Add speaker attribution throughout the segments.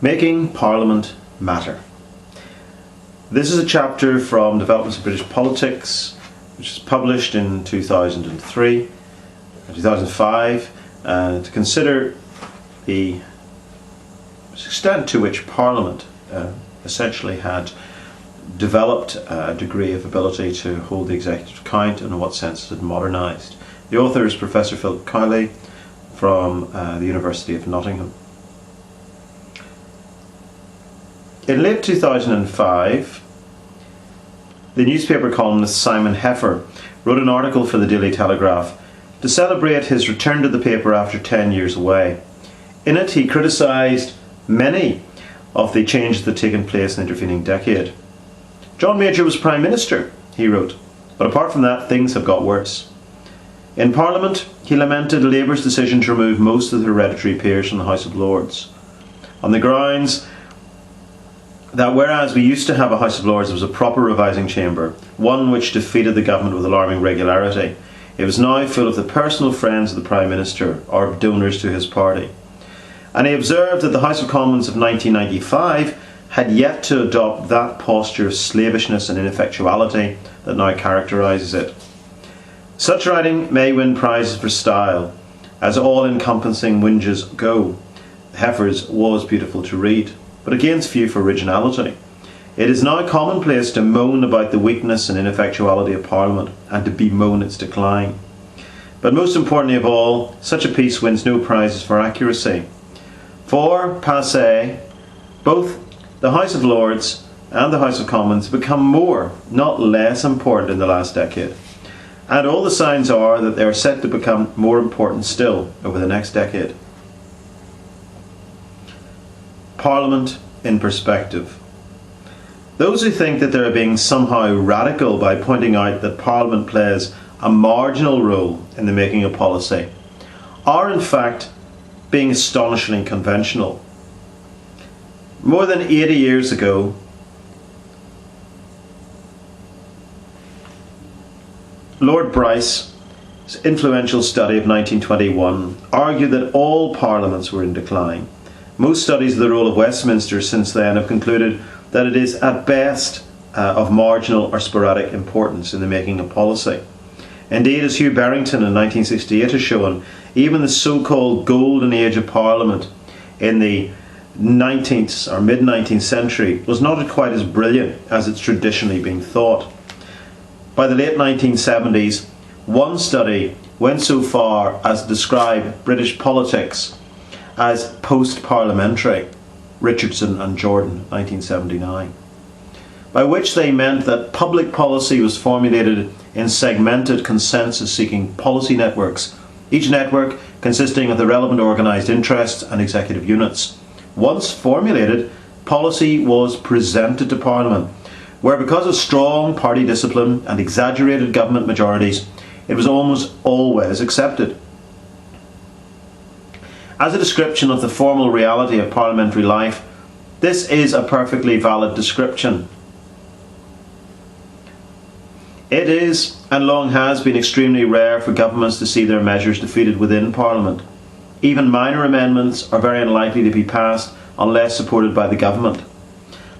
Speaker 1: Making Parliament Matter. This is a chapter from Developments of British Politics, which is published in 2003 and 2005 to consider the extent to which Parliament essentially had developed a degree of ability to hold the executive account and in what sense it had modernised. The author is Professor Phil Cowley from the University of Nottingham. In late 2005, the newspaper columnist Simon Heffer wrote an article for the Daily Telegraph to celebrate his return to the paper after 10 years away. In it, he criticised many of the changes that had taken place in the intervening decade. John Major was Prime Minister, he wrote, but apart from that, things have got worse. In Parliament, he lamented Labour's decision to remove most of the hereditary peers from the House of Lords, on the grounds that whereas we used to have a House of Lords that was a proper revising chamber, one which defeated the government with alarming regularity, it was now full of the personal friends of the Prime Minister or donors to his party. And he observed that the House of Commons of 1995 had yet to adopt that posture of slavishness and ineffectuality that now characterises it. Such writing may win prizes for style, as all-encompassing whinges go. Heffer's was beautiful to read, but against few for originality. It is now commonplace to moan about the weakness and ineffectuality of Parliament and to bemoan its decline. But most importantly of all, such a piece wins no prizes for accuracy. For, passé, both the House of Lords and the House of Commons become more, not less important in the last decade. And all the signs are that they are set to become more important still over the next decade. Parliament in perspective. Those who think that they are being somehow radical by pointing out that Parliament plays a marginal role in the making of policy are in fact being astonishingly conventional. More than 80 years ago, Lord Bryce's influential study of 1921 argued that all parliaments were in decline. Most studies of the role of Westminster since then have concluded that it is at best of marginal or sporadic importance in the making of policy. Indeed, as Hugh Barrington in 1968 has shown, even the so-called golden age of Parliament in the 19th or mid-19th century was not quite as brilliant as it's traditionally been thought. By the late 1970s, one study went so far as to describe British politics as post-parliamentary, Richardson and Jordan, 1979, by which they meant that public policy was formulated in segmented consensus-seeking policy networks, each network consisting of the relevant organised interests and executive units. Once formulated, policy was presented to Parliament, where because of strong party discipline and exaggerated government majorities, it was almost always accepted. As a description of the formal reality of parliamentary life, this is a perfectly valid description. It is, and long has been, extremely rare for governments to see their measures defeated within Parliament. Even minor amendments are very unlikely to be passed unless supported by the government.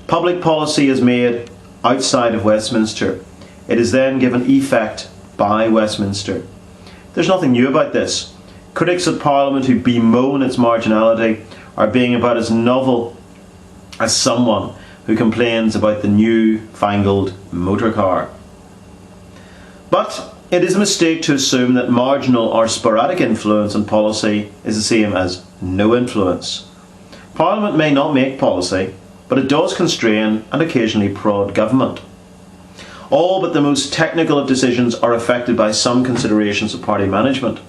Speaker 1: Public policy is made outside of Westminster. It is then given effect by Westminster. There's nothing new about this. Critics of Parliament who bemoan its marginality are being about as novel as someone who complains about the new-fangled motor car. But it is a mistake to assume that marginal or sporadic influence on policy is the same as no influence. Parliament may not make policy, but it does constrain and occasionally prod government. All but the most technical of decisions are affected by some considerations of party management.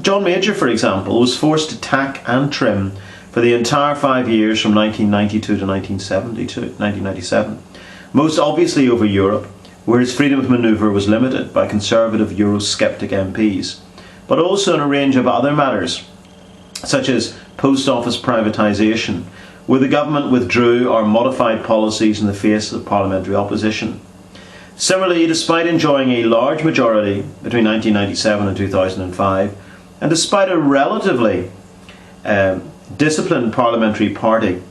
Speaker 1: John Major, for example, was forced to tack and trim for the entire 5 years from 1992 to 1997, most obviously over Europe, where his freedom of manoeuvre was limited by conservative Eurosceptic MPs, but also in a range of other matters, such as post office privatisation, where the government withdrew or modified policies in the face of parliamentary opposition. Similarly, despite enjoying a large majority between 1997 and 2005, and despite a relatively disciplined parliamentary party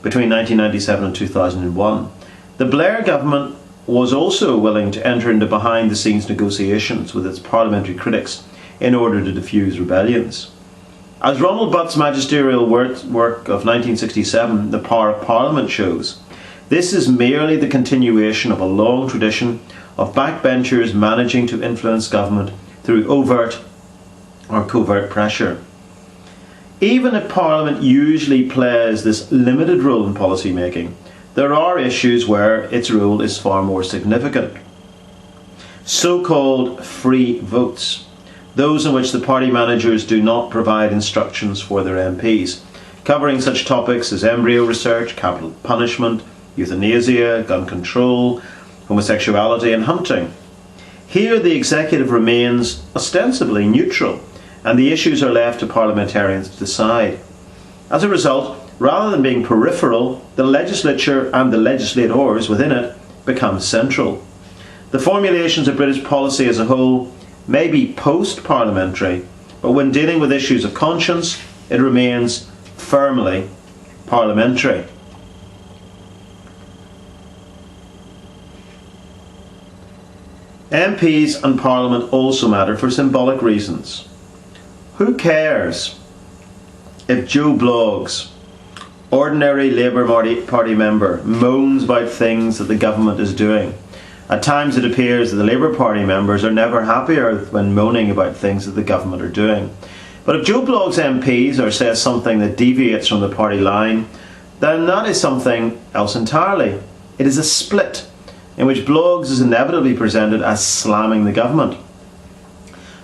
Speaker 1: between 1997 and 2001. The Blair government was also willing to enter into behind-the-scenes negotiations with its parliamentary critics in order to defuse rebellions. As Ronald Butt's magisterial work of 1967, The Power of Parliament, shows, this is merely the continuation of a long tradition of backbenchers managing to influence government through overt or covert pressure. Even if Parliament usually plays this limited role in policy making, there are issues where its role is far more significant. So-called free votes, those in which the party managers do not provide instructions for their MPs, covering such topics as embryo research, capital punishment, euthanasia, gun control, homosexuality and hunting. Here the executive remains ostensibly neutral, and the issues are left to parliamentarians to decide. As a result, rather than being peripheral, the legislature and the legislators within it become central. The formulations of British policy as a whole may be post-parliamentary, but when dealing with issues of conscience, it remains firmly parliamentary. MPs and Parliament also matter for symbolic reasons. Who cares if Joe Bloggs, ordinary Labour Party member, moans about things that the government is doing? At times it appears that the Labour Party members are never happier when moaning about things that the government are doing. But if Joe Bloggs MPs or says something that deviates from the party line, then that is something else entirely. It is a split in which Bloggs is inevitably presented as slamming the government.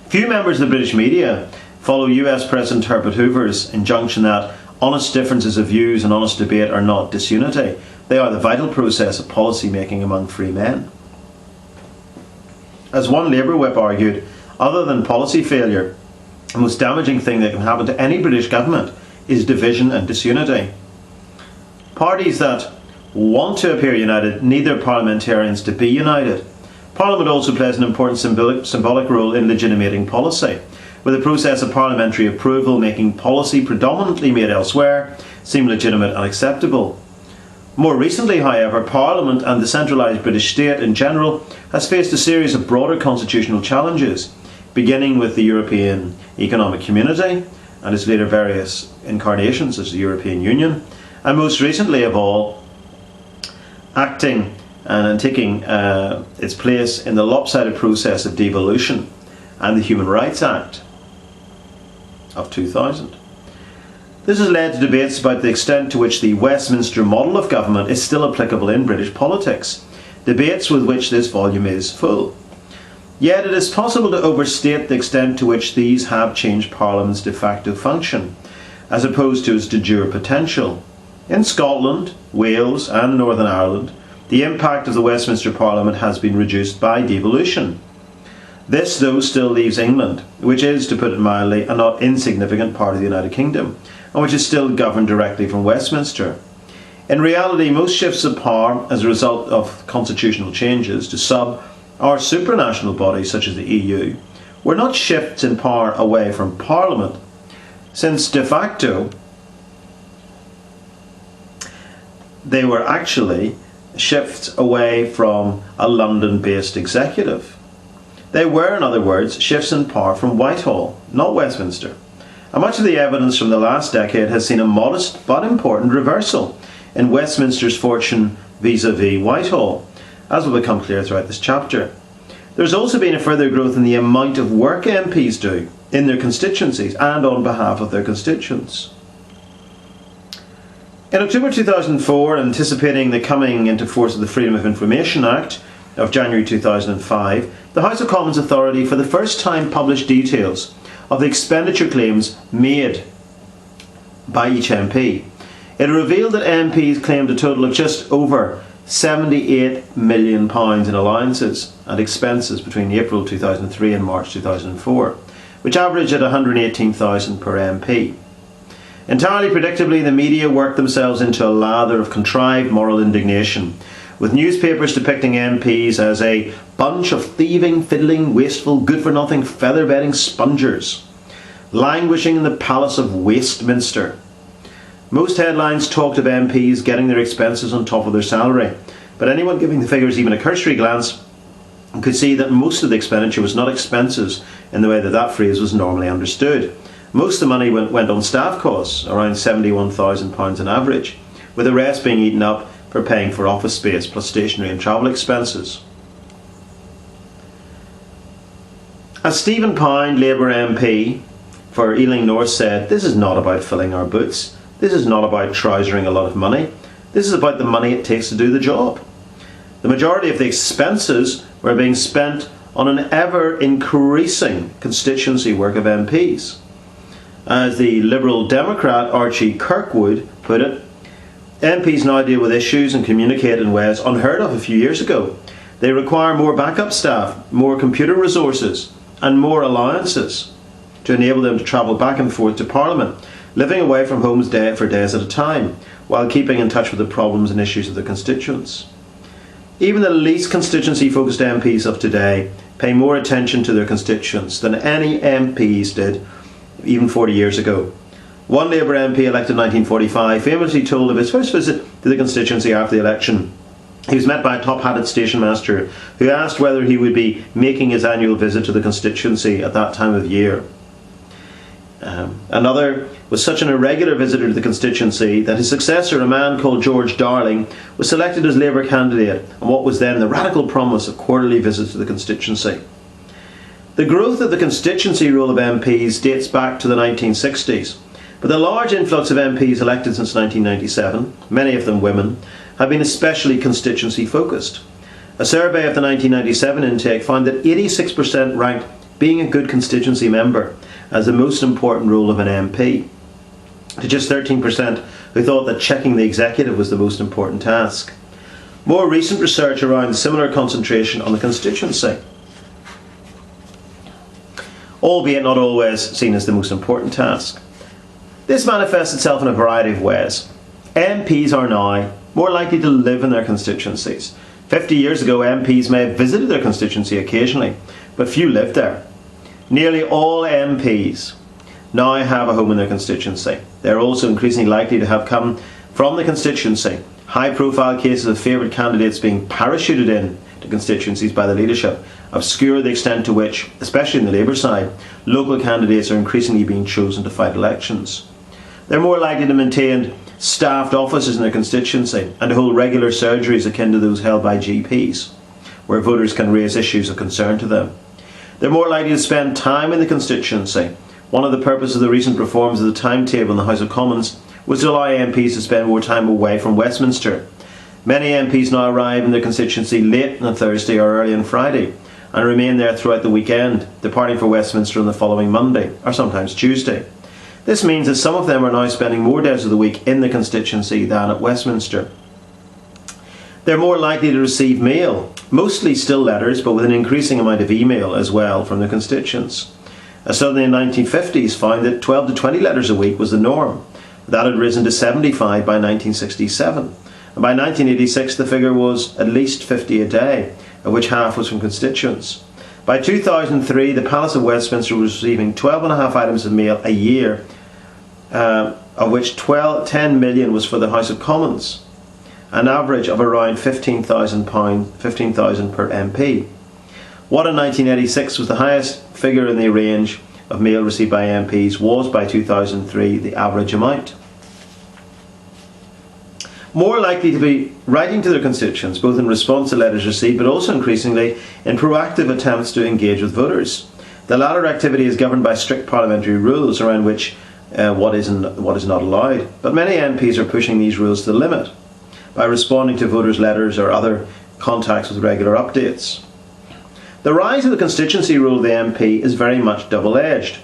Speaker 1: Few members of the British media follow US President Herbert Hoover's injunction that honest differences of views and honest debate are not disunity. They are the vital process of policy making among free men. As one Labour whip argued, other than policy failure, the most damaging thing that can happen to any British government is division and disunity. Parties that want to appear united need their parliamentarians to be united. Parliament also plays an important symbolic role in legitimating policy, with the process of parliamentary approval making policy predominantly made elsewhere seem legitimate and acceptable. More recently, however, Parliament and the centralised British state in general has faced a series of broader constitutional challenges, beginning with the European Economic Community and its later various incarnations as the European Union, and most recently of all, acting and taking its place in the lopsided process of devolution and the Human Rights Act of 2000. This has led to debates about the extent to which the Westminster model of government is still applicable in British politics, debates with which this volume is full. Yet it is possible to overstate the extent to which these have changed Parliament's de facto function, as opposed to its de jure potential. In Scotland, Wales and Northern Ireland, the impact of the Westminster Parliament has been reduced by devolution. This, though, still leaves England, which is, to put it mildly, a not insignificant part of the United Kingdom, and which is still governed directly from Westminster. In reality, most shifts of power as a result of constitutional changes to sub- or supranational bodies such as the EU were not shifts in power away from Parliament, since de facto they were actually shifts away from a London-based executive. They were, in other words, shifts in power from Whitehall, not Westminster. And much of the evidence from the last decade has seen a modest but important reversal in Westminster's fortune vis-à-vis Whitehall, as will become clear throughout this chapter. There's also been a further growth in the amount of work MPs do in their constituencies and on behalf of their constituents. In October 2004, anticipating the coming into force of the Freedom of Information Act of January 2005, the House of Commons Authority for the first time published details of the expenditure claims made by each MP. It revealed that MPs claimed a total of just over £78 million in allowances and expenses between April 2003 and March 2004, which averaged at £118,000 per MP. Entirely predictably, the media worked themselves into a lather of contrived moral indignation, with newspapers depicting MPs as a bunch of thieving, fiddling, wasteful, good-for-nothing, feather-bedding spongers, languishing in the palace of Wastminster. Most headlines talked of MPs getting their expenses on top of their salary, but anyone giving the figures even a cursory glance could see that most of the expenditure was not expenses in the way that that phrase was normally understood. Most of the money went on staff costs, around £71,000 on average, with the rest being eaten up for paying for office space plus stationery and travel expenses. As Stephen Pound, Labour MP for Ealing North, said, "This is not about filling our boots. This is not about trousering a lot of money. This is about the money it takes to do the job." The majority of the expenses were being spent on an ever-increasing constituency work of MPs. As the Liberal Democrat Archie Kirkwood put it, MPs now deal with issues and communicate in ways unheard of a few years ago. They require more backup staff, more computer resources and more allowances to enable them to travel back and forth to Parliament, living away from home for days at a time, while keeping in touch with the problems and issues of their constituents. Even the least constituency-focused MPs of today pay more attention to their constituents than any MPs did even 40 years ago. One Labour MP elected in 1945 famously told of his first visit to the constituency after the election. He was met by a top-hatted station master who asked whether he would be making his annual visit to the constituency at that time of year. Another was such an irregular visitor to the constituency that his successor, a man called George Darling, was selected as Labour candidate on what was then the radical promise of quarterly visits to the constituency. The growth of the constituency role of MPs dates back to the 1960s, but the large influx of MPs elected since 1997, many of them women, have been especially constituency focused. A survey of the 1997 intake found that 86% ranked being a good constituency member as the most important role of an MP, to just 13% who thought that checking the executive was the most important task. More recent research around similar concentration on the constituency, albeit not always seen as the most important task. This manifests itself in a variety of ways. MPs are now more likely to live in their constituencies. 50 years ago, MPs may have visited their constituency occasionally, but few lived there. Nearly all MPs now have a home in their constituency. They are also increasingly likely to have come from the constituency. High-profile cases of favoured candidates being parachuted in to constituencies by the leadership obscure the extent to which, especially in the Labour side, local candidates are increasingly being chosen to fight elections. They're more likely to maintain staffed offices in their constituency and to hold regular surgeries akin to those held by GPs, where voters can raise issues of concern to them. They're more likely to spend time in the constituency. One of the purposes of the recent reforms of the timetable in the House of Commons was to allow MPs to spend more time away from Westminster. Many MPs now arrive in their constituency late on a Thursday or early on Friday and remain there throughout the weekend, departing for Westminster on the following Monday or sometimes Tuesday. This means that some of them are now spending more days of the week in the constituency than at Westminster. They're more likely to receive mail, mostly still letters, but with an increasing amount of email as well from their constituents. A study in the 1950s found that 12 to 20 letters a week was the norm. That had risen to 75 by 1967. And by 1986 the figure was at least 50 a day, of which half was from constituents. By 2003 the Palace of Westminster was receiving 12.5 items of mail a year, of which 10 million was for the House of Commons, an average of around £15,000 per MP. What in 1986 was the highest figure in the range of mail received by MPs was by 2003 the average amount. More likely to be writing to their constituents, both in response to letters received but also increasingly in proactive attempts to engage with voters. The latter activity is governed by strict parliamentary rules around which what is not allowed, but many MPs are pushing these rules to the limit by responding to voters' letters or other contacts with regular updates. The rise of the constituency role of the MP is very much double-edged.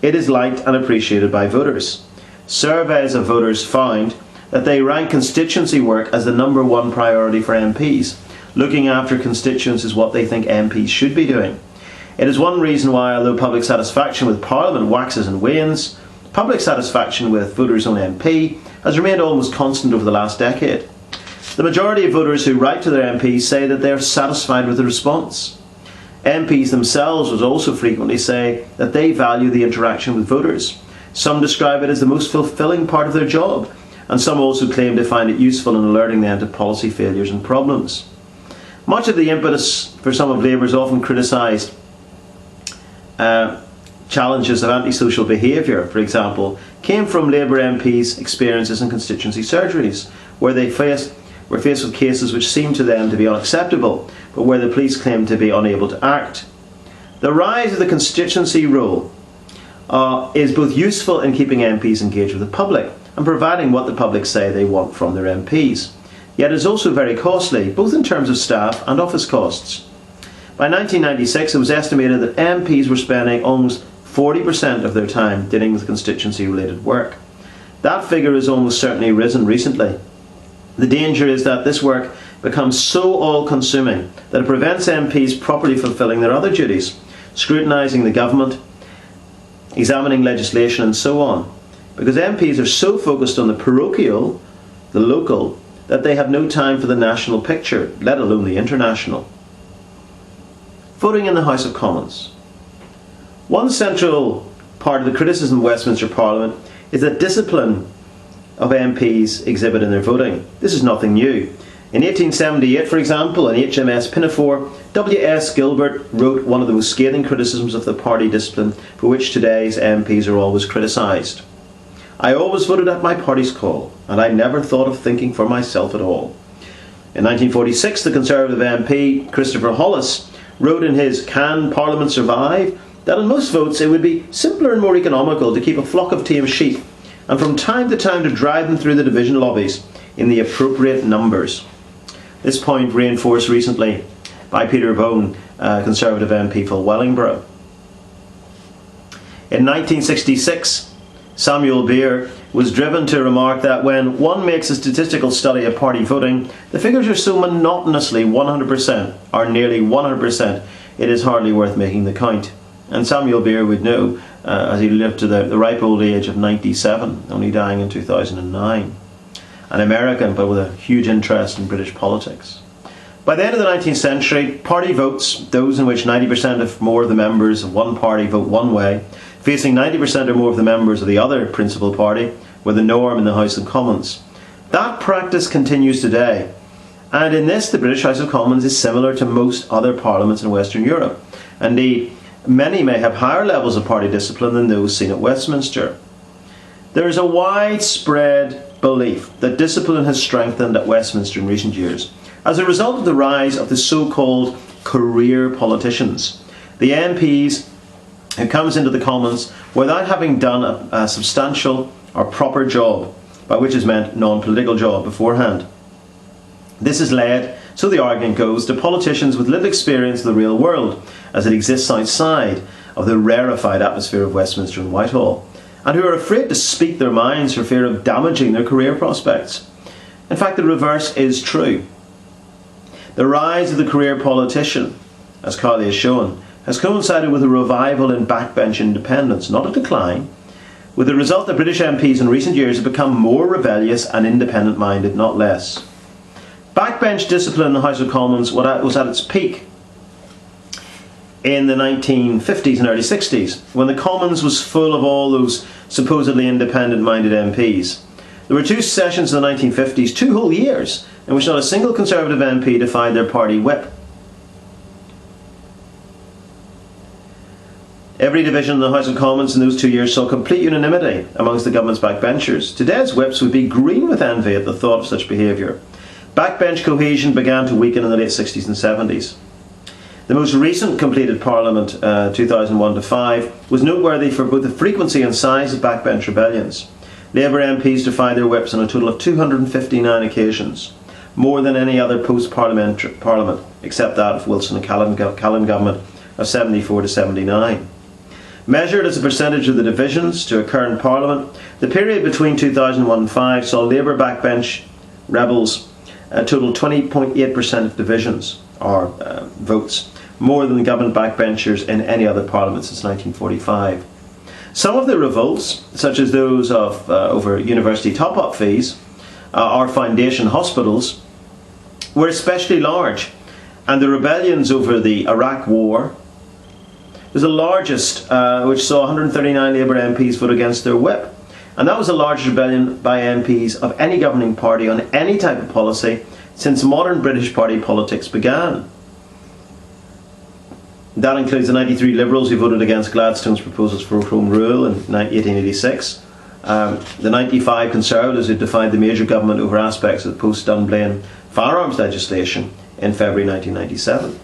Speaker 1: It is liked and appreciated by voters. Surveys of voters found that they rank constituency work as the #1 priority for MPs. Looking after constituents is what they think MPs should be doing. It is one reason why, although public satisfaction with Parliament waxes and wanes, public satisfaction with voters on MP has remained almost constant over the last decade. The majority of voters who write to their MPs say that they are satisfied with the response. MPs themselves would also frequently say that they value the interaction with voters. Some describe it as the most fulfilling part of their job, and some also claim to find it useful in alerting them to policy failures and problems. Much of the impetus for some of Labour's often criticised challenges of antisocial behaviour, for example, came from Labour MPs' experiences in constituency surgeries, where they were faced with cases which seemed to them to be unacceptable, but where the police claimed to be unable to act. The rise of the constituency role is both useful in keeping MPs engaged with the public and providing what the public say they want from their MPs. Yet it is also very costly, both in terms of staff and office costs. By 1996, it was estimated that MPs were spending almost 40% of their time dealing with constituency-related work. That figure has almost certainly risen recently. The danger is that this work becomes so all-consuming that it prevents MPs properly fulfilling their other duties, scrutinising the government, examining legislation and so on, because MPs are so focused on the parochial, the local, that they have no time for the national picture, let alone the international. Voting in the House of Commons. One central part of the criticism of Westminster Parliament is that discipline of MPs exhibit in their voting. This is nothing new. In 1878, for example, in HMS Pinafore, W.S. Gilbert wrote one of the most scathing criticisms of the party discipline for which today's MPs are always criticised. I always voted at my party's call, and I never thought of thinking for myself at all. In 1946, the Conservative MP, Christopher Hollis, wrote in his Can Parliament Survive? That on most votes it would be simpler and more economical to keep a flock of tame sheep, and from time to time to drive them through the division lobbies in the appropriate numbers. This point reinforced recently by Peter Bone, Conservative MP for Wellingborough. In 1966, Samuel Beer was driven to remark that when one makes a statistical study of party voting, the figures are so monotonously 100%, or nearly 100%, it is hardly worth making the count. And Samuel Beer would know, as he lived to the ripe old age of 97, only dying in 2009. An American, but with a huge interest in British politics. By the end of the 19th century, party votes, those in which 90% or more of the members of one party vote one way, facing 90% or more of the members of the other principal party, were the norm in the House of Commons. That practice continues today, and in this the British House of Commons is similar to most other parliaments in Western Europe. Indeed, many may have higher levels of party discipline than those seen at Westminster. There is a widespread belief that discipline has strengthened at Westminster in recent years as a result of the rise of the so-called career politicians, the MPs who comes into the Commons without having done a substantial or proper job, by which is meant non-political job beforehand. This has led, so the argument goes, to politicians with little experience of the real world as it exists outside of the rarefied atmosphere of Westminster and Whitehall, and who are afraid to speak their minds for fear of damaging their career prospects. In fact, the reverse is true. The rise of the career politician, as Cowley has shown, has coincided with a revival in backbench independence, not a decline, with the result that British MPs in recent years have become more rebellious and independent-minded, not less. Backbench discipline in the House of Commons was at its peak in the 1950s and early 60s, when the Commons was full of all those supposedly independent-minded MPs. There were two sessions in the 1950s, 2 whole years, in which not a single Conservative MP defied their party whip. Every division in the House of Commons in those 2 years saw complete unanimity amongst the government's backbenchers. Today's whips would be green with envy at the thought of such behaviour. Backbench cohesion began to weaken in the late 60s and 70s. The most recent completed Parliament, 2001-5, was noteworthy for both the frequency and size of backbench rebellions. Labour MPs defied their whips on a total of 259 occasions, more than any other post-parliament, except that of Wilson and Callan government of 74 to 79. Measured as a percentage of the divisions to occur in Parliament, the period between 2001 and 5 saw Labour backbench rebels total 20.8% of divisions, or votes, more than the government backbenchers in any other Parliament since 1945. Some of the revolts, such as those of over university top-up fees or foundation hospitals, were especially large, and the rebellions over the Iraq War was the largest, which saw 139 Labour MPs vote against their whip, and that was the largest rebellion by MPs of any governing party on any type of policy since modern British party politics began. That includes the 93 Liberals who voted against Gladstone's proposals for Home Rule in 1886, the 95 Conservatives who defied the major government over aspects of post-Dunblane firearms legislation in February 1997.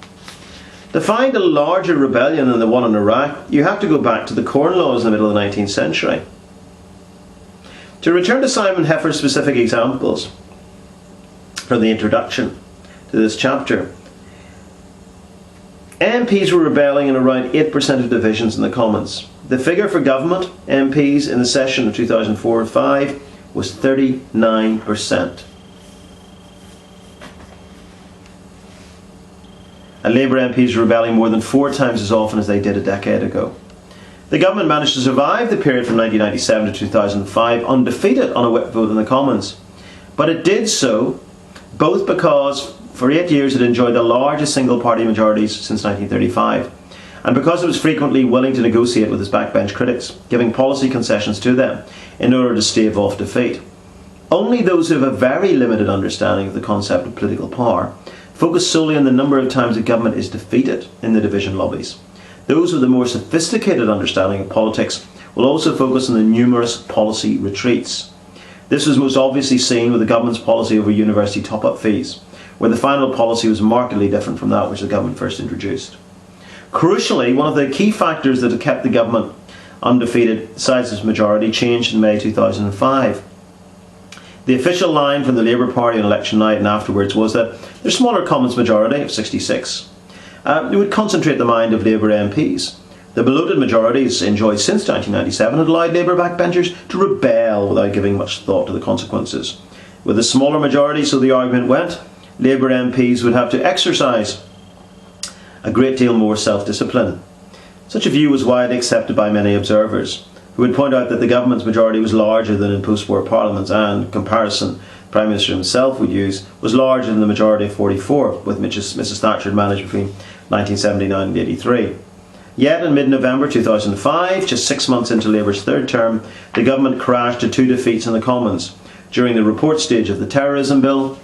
Speaker 1: To find a larger rebellion than the one in Iraq, you have to go back to the Corn Laws in the middle of the 19th century. To return to Simon Heffer's specific examples from the introduction to this chapter, MPs were rebelling in around 8% of divisions in the Commons. The figure for government MPs in the session of 2004-05 was 39%. And Labour MPs were rebelling more than 4 times as often as they did a decade ago. The government managed to survive the period from 1997 to 2005 undefeated on a whip vote in the Commons. But it did so both because for 8 years it enjoyed the largest single party majorities since 1935, and because it was frequently willing to negotiate with its backbench critics, giving policy concessions to them in order to stave off defeat. Only those who have a very limited understanding of the concept of political power focus solely on the number of times the government is defeated in the division lobbies. Those with a more sophisticated understanding of politics will also focus on the numerous policy retreats. This was most obviously seen with the government's policy over university top-up fees, where the final policy was markedly different from that which the government first introduced. Crucially, one of the key factors that had kept the government undefeated, besides its majority, changed in May 2005. The official line from the Labour Party on election night and afterwards was that their smaller Commons majority of 66 would concentrate the mind of Labour MPs. The bloated majorities enjoyed since 1997 had allowed Labour backbenchers to rebel without giving much thought to the consequences. With a smaller majority, so the argument went, Labour MPs would have to exercise a great deal more self-discipline. Such a view was widely accepted by many observers, who would point out that the government's majority was larger than in post-war parliaments and, in comparison, the Prime Minister himself would use, was larger than the majority of 44, with Mrs Thatcher had managed between 1979 and 83. Yet in mid-November 2005, just 6 months into Labour's third term, the government crashed to 2 defeats in the Commons. During the report stage of the terrorism bill,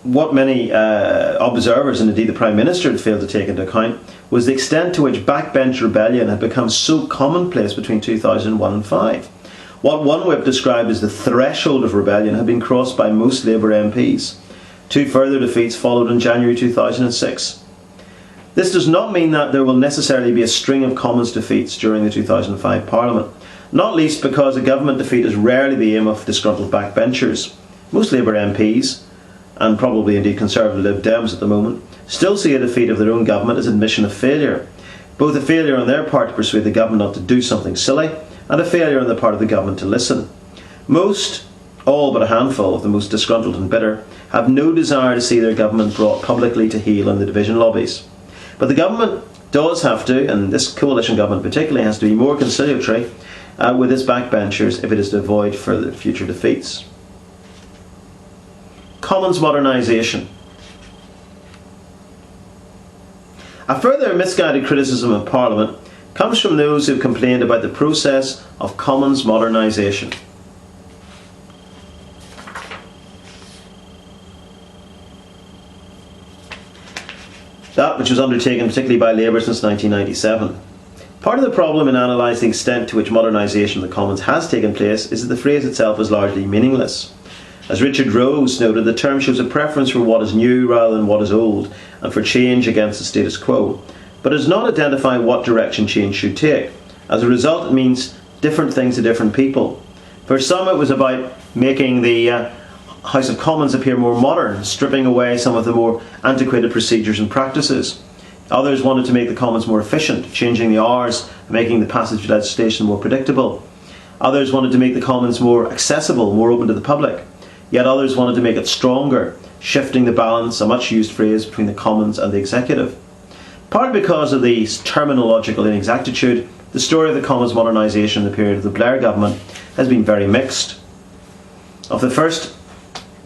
Speaker 1: what many observers, and indeed the Prime Minister, had failed to take into account was the extent to which backbench rebellion had become so commonplace between 2001 and 5. What one whip described as the threshold of rebellion had been crossed by most Labour MPs. 2 further defeats followed in January 2006. This does not mean that there will necessarily be a string of Commons defeats during the 2005 Parliament, not least because a government defeat is rarely the aim of disgruntled backbenchers. Most Labour MPs, and probably indeed Conservative Lib Dems at the moment, still see a defeat of their own government as admission of failure. Both a failure on their part to persuade the government not to do something silly, and a failure on the part of the government to listen. Most, all but a handful of the most disgruntled and bitter, have no desire to see their government brought publicly to heel in the division lobbies. But the government does have to, and this coalition government particularly, has to be more conciliatory with its backbenchers if it is to avoid further future defeats. Commons modernisation. A further misguided criticism of Parliament comes from those who have complained about the process of Commons modernisation. That which was undertaken particularly by Labour since 1997. Part of the problem in analysing the extent to which modernisation of the Commons has taken place is that the phrase itself is largely meaningless. As Richard Rose noted, the term shows a preference for what is new rather than what is old, and for change against the status quo, but it does not identify what direction change should take. As a result, it means different things to different people. For some, it was about making the House of Commons appear more modern, stripping away some of the more antiquated procedures and practices. Others wanted to make the Commons more efficient, changing the hours and making the passage of legislation more predictable. Others wanted to make the Commons more accessible, more open to the public. Yet others wanted to make it stronger, shifting the balance, a much used phrase, between the Commons and the Executive. Partly because of the terminological inexactitude, the story of the Commons modernisation in the period of the Blair government has been very mixed. Of the first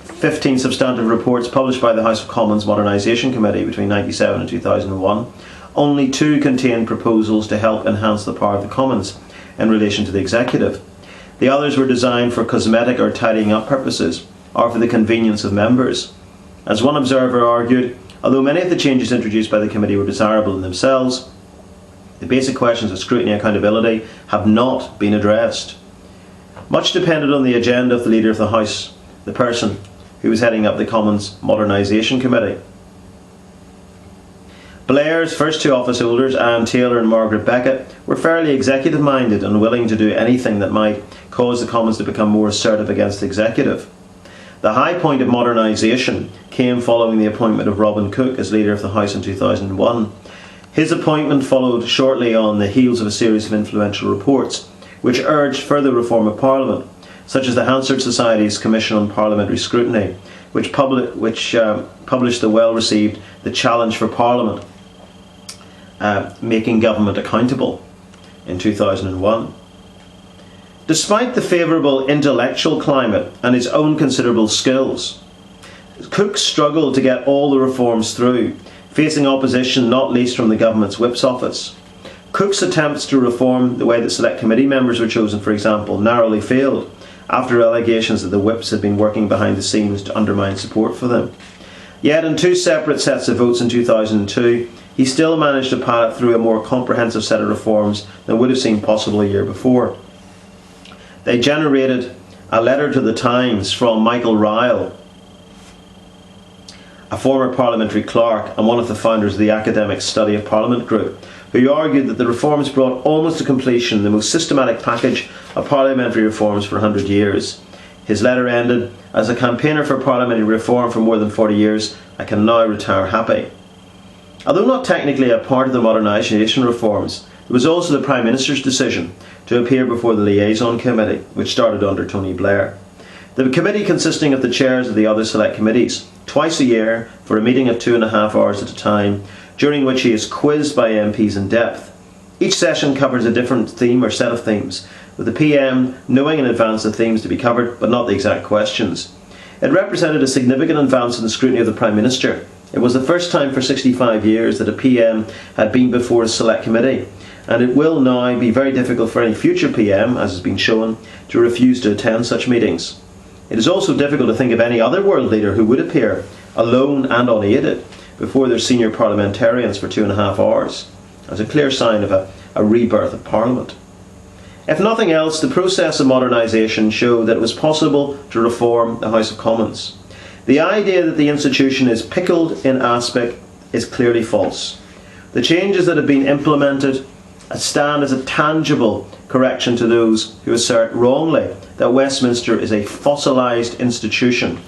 Speaker 1: 15 substantive reports published by the House of Commons Modernisation Committee between 1997 and 2001, only 2 contained proposals to help enhance the power of the Commons in relation to the executive. The others were designed for cosmetic or tidying up purposes, or for the convenience of members. As one observer argued, although many of the changes introduced by the committee were desirable in themselves, the basic questions of scrutiny and accountability have not been addressed. Much depended on the agenda of the Leader of the House, the person who was heading up the Commons Modernisation Committee. Blair's first 2 office holders, Anne Taylor and Margaret Beckett, were fairly executive-minded and willing to do anything that might cause the Commons to become more assertive against the executive. The high point of modernisation came following the appointment of Robin Cook as Leader of the House in 2001. His appointment followed shortly on the heels of a series of influential reports which urged further reform of Parliament, such as the Hansard Society's Commission on Parliamentary Scrutiny, which published the well-received The Challenge for Parliament, Making Government Accountable, in 2001. Despite the favourable intellectual climate and his own considerable skills, Cook struggled to get all the reforms through, facing opposition not least from the government's whip's office. Cook's attempts to reform the way that select committee members were chosen, for example, narrowly failed after allegations that the whips had been working behind the scenes to undermine support for them. Yet in 2 separate sets of votes in 2002, he still managed to pilot through a more comprehensive set of reforms than would have seemed possible a year before. They generated a letter to the Times from Michael Ryle, a former parliamentary clerk and one of the founders of the Academic Study of Parliament group, who argued that the reforms brought almost to completion the most systematic package of parliamentary reforms for 100 years. His letter ended, "As a campaigner for parliamentary reform for more than 40 years, I can now retire happy." Although not technically a part of the modernisation reforms, it was also the Prime Minister's decision to appear before the Liaison Committee, which started under Tony Blair. The committee, consisting of the chairs of the other select committees, twice a year for a meeting of 2.5 hours at a time, during which he is quizzed by MPs in depth. Each session covers a different theme or set of themes, with the PM knowing in advance the themes to be covered, but not the exact questions. It represented a significant advance in the scrutiny of the Prime Minister. It was the first time for 65 years that a PM had been before a select committee, and it will now be very difficult for any future PM, as has been shown, to refuse to attend such meetings. It is also difficult to think of any other world leader who would appear, alone and unaided, before their senior parliamentarians for 2.5 hours, as a clear sign of a rebirth of Parliament. If nothing else, the process of modernisation showed that it was possible to reform the House of Commons. The idea that the institution is pickled in aspect is clearly false. The changes that have been implemented stand as a tangible correction to those who assert wrongly that Westminster is a fossilised institution,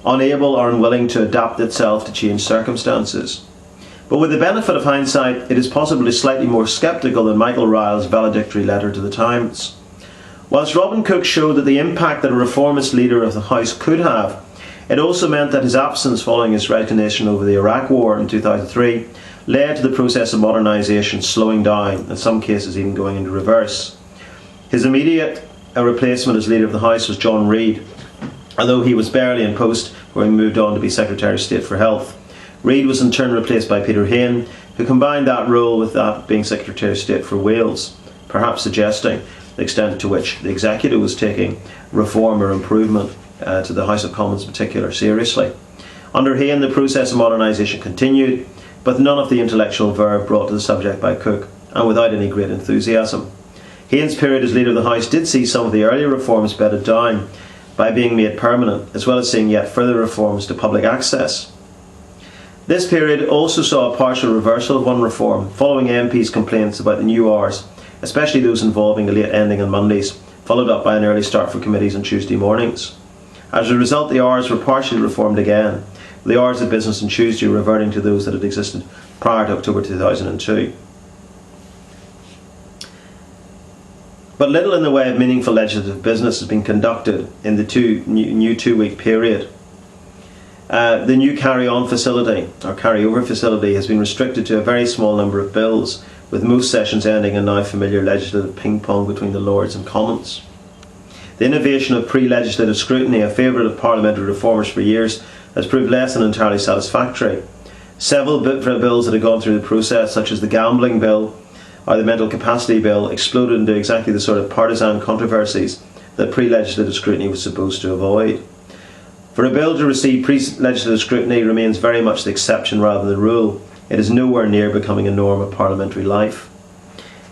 Speaker 1: unable or unwilling to adapt itself to changed circumstances. But with the benefit of hindsight, it is possibly slightly more sceptical than Michael Ryle's valedictory letter to the Times. Whilst Robin Cook showed that the impact that a reformist leader of the House could have, it also meant that his absence following his resignation over the Iraq War in 2003 led to the process of modernisation slowing down, in some cases even going into reverse. His immediate replacement as Leader of the House was John Reid, although he was barely in post where he moved on to be Secretary of State for Health. Reid was in turn replaced by Peter Hain, who combined that role with that being Secretary of State for Wales, perhaps suggesting the extent to which the Executive was taking reform or improvement to the House of Commons in particular seriously. Under Hain, the process of modernisation continued, but none of the intellectual verve brought to the subject by Cook, and without any great enthusiasm. Hain's period as Leader of the House did see some of the earlier reforms bedded down by being made permanent, as well as seeing yet further reforms to public access. This period also saw a partial reversal of one reform, following MPs' complaints about the new hours, especially those involving a late ending on Mondays, followed up by an early start for committees on Tuesday mornings. As a result, the hours were partially reformed again, with the hours of business on Tuesday reverting to those that had existed prior to October 2002. But little in the way of meaningful legislative business has been conducted in the new two-week period. The new carry-on facility, or carry-over facility, has been restricted to a very small number of bills, with most sessions ending in now familiar legislative ping-pong between the Lords and Commons. The innovation of pre-legislative scrutiny, a favourite of parliamentary reformers for years, has proved less than entirely satisfactory. Several bills that had gone through the process, such as the gambling bill or the mental capacity bill, exploded into exactly the sort of partisan controversies that pre-legislative scrutiny was supposed to avoid. For a bill to receive pre-legislative scrutiny remains very much the exception rather than the rule. It is nowhere near becoming a norm of parliamentary life.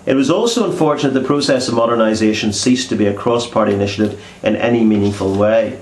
Speaker 1: It was also unfortunate the process of modernisation ceased to be a cross-party initiative in any meaningful way.